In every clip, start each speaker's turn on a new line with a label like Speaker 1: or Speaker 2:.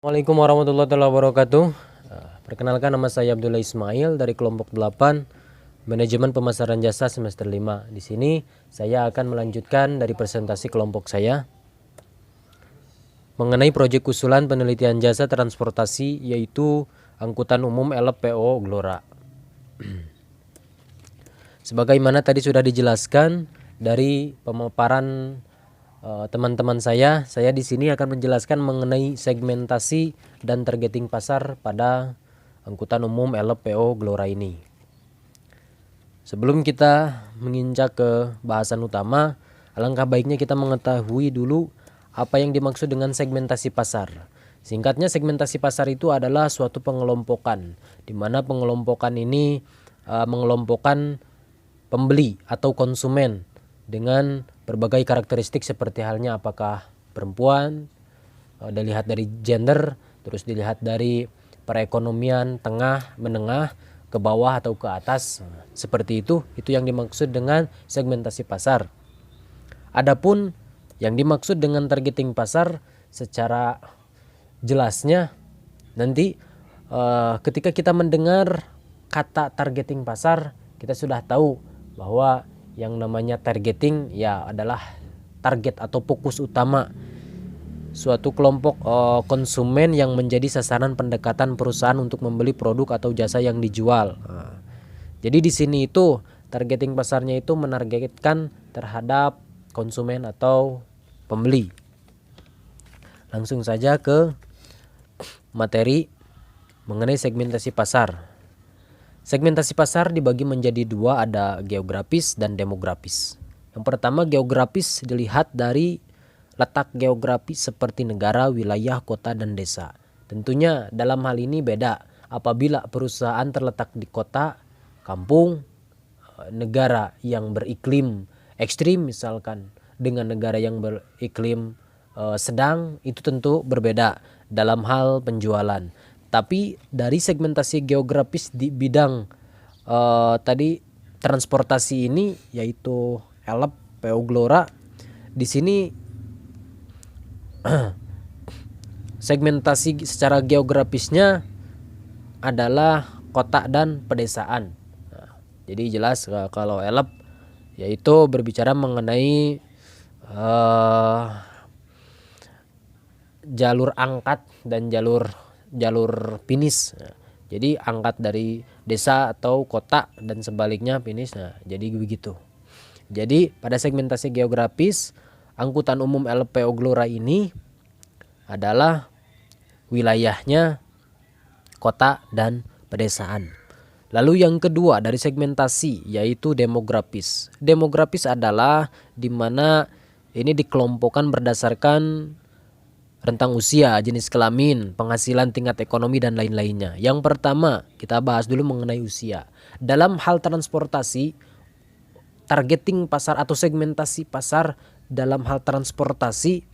Speaker 1: Assalamualaikum warahmatullahi wabarakatuh. Perkenalkan, nama saya Abdullah Ismail dari kelompok 8 Manajemen Pemasaran Jasa semester 5. Di sini saya akan melanjutkan dari presentasi kelompok saya mengenai proyek usulan penelitian jasa transportasi, yaitu angkutan umum LPO Glora. Sebagaimana tadi sudah dijelaskan dari pemaparan teman-teman saya di sini akan menjelaskan mengenai segmentasi dan targeting pasar pada angkutan umum LPO Glora ini. Sebelum kita menginjak ke bahasan utama, alangkah baiknya kita mengetahui dulu apa yang dimaksud dengan segmentasi pasar. Singkatnya, segmentasi pasar itu adalah suatu pengelompokan, di mana pengelompokan ini mengelompokkan pembeli atau konsumen dengan berbagai karakteristik seperti halnya apakah perempuan, dilihat dari gender, terus dilihat dari perekonomian tengah, menengah, ke bawah atau ke atas. Seperti itu yang dimaksud dengan segmentasi pasar. Adapun yang dimaksud dengan targeting pasar secara jelasnya nanti ketika kita mendengar kata targeting pasar, kita sudah tahu bahwa yang namanya targeting ya adalah target atau fokus utama suatu kelompok konsumen yang menjadi sasaran pendekatan perusahaan untuk membeli produk atau jasa yang dijual. Jadi di sini itu targeting pasarnya itu menargetkan terhadap konsumen atau pembeli. Langsung saja ke materi mengenai segmentasi pasar. Segmentasi pasar dibagi menjadi dua, ada geografis dan demografis. Yang pertama, geografis dilihat dari letak geografis seperti negara, wilayah, kota, dan desa. Tentunya dalam hal ini beda apabila perusahaan terletak di kota, kampung, negara yang beriklim ekstrim misalkan dengan negara yang beriklim sedang, itu tentu berbeda dalam hal penjualan. Tapi dari segmentasi geografis di bidang tadi transportasi ini, yaitu LPO Glora, di sini segmentasi secara geografisnya adalah kota dan pedesaan. Jadi jelas kalau LP yaitu berbicara mengenai jalur angkat dan jalur finish. Jadi angkat dari desa atau kota dan sebaliknya finish. Jadi begitu. Jadi pada segmentasi geografis, angkutan umum LPO Glora ini adalah wilayahnya kota dan pedesaan. Lalu yang kedua dari segmentasi yaitu demografis. Demografis adalah di mana ini dikelompokkan berdasarkan rentang usia, jenis kelamin, penghasilan, tingkat ekonomi, dan lain-lainnya. Yang pertama, kita bahas dulu mengenai usia. Dalam hal transportasi, targeting pasar atau segmentasi pasar dalam hal transportasi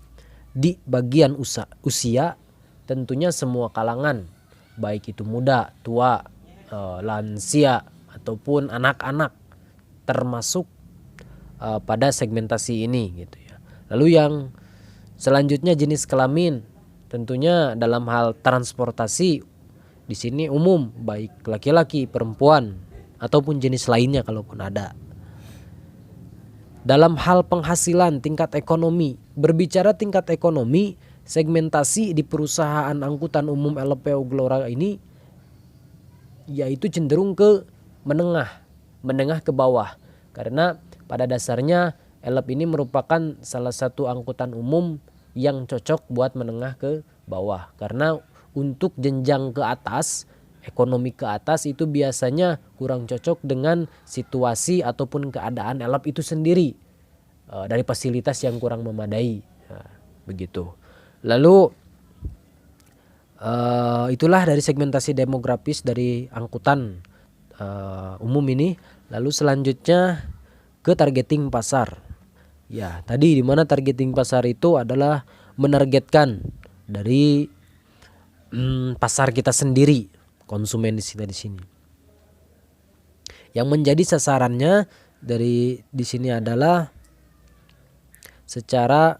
Speaker 1: di bagian usia tentunya semua kalangan, baik itu muda, tua, lansia, ataupun anak-anak termasuk pada segmentasi ini gitu ya. Lalu yang selanjutnya jenis kelamin, tentunya dalam hal transportasi di sini umum, baik laki-laki, perempuan, ataupun jenis lainnya kalaupun ada. Dalam hal penghasilan, tingkat ekonomi, berbicara tingkat ekonomi, segmentasi di perusahaan angkutan umum LPO Glora ini yaitu cenderung ke menengah ke bawah, karena pada dasarnya LP ini merupakan salah satu angkutan umum yang cocok buat menengah ke bawah, karena untuk jenjang ke atas, ekonomi ke atas itu biasanya kurang cocok dengan situasi ataupun keadaan LP itu sendiri, dari fasilitas yang kurang memadai. Begitu. Lalu itulah dari segmentasi demografis dari angkutan umum ini. Lalu selanjutnya ke targeting pasar. Ya, tadi di mana targeting pasar itu adalah menargetkan dari pasar kita sendiri, konsumen di sini. Yang menjadi sasarannya dari di sini adalah secara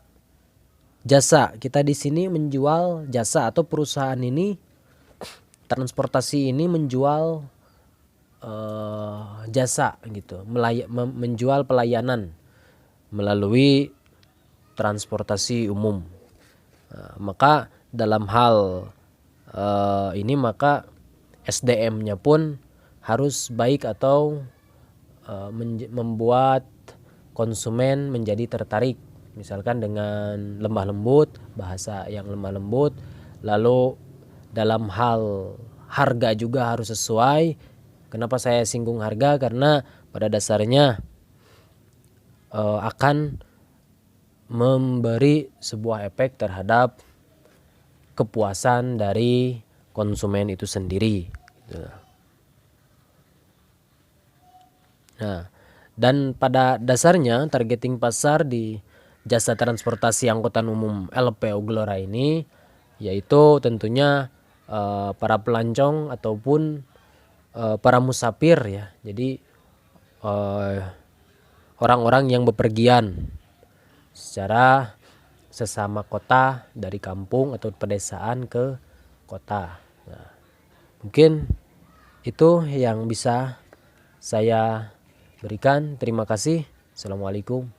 Speaker 1: Jasa, kita di sini menjual jasa atau perusahaan ini transportasi ini menjual jasa gitu, menjual pelayanan melalui transportasi umum. Maka dalam hal ini maka SDM-nya pun harus baik atau membuat konsumen menjadi tertarik, misalkan dengan lemah lembut, bahasa yang lemah lembut. Lalu dalam hal harga juga harus sesuai. Kenapa saya singgung harga? Karena pada dasarnya akan memberi sebuah efek terhadap kepuasan dari konsumen itu sendiri. Nah, dan pada dasarnya targeting pasar di jasa transportasi angkutan umum LPO Glora ini yaitu tentunya para pelancong ataupun para musafir ya. Jadi orang-orang yang bepergian secara sesama kota dari kampung atau pedesaan ke kota. Nah, mungkin itu yang bisa saya berikan. Terima kasih. Assalamualaikum.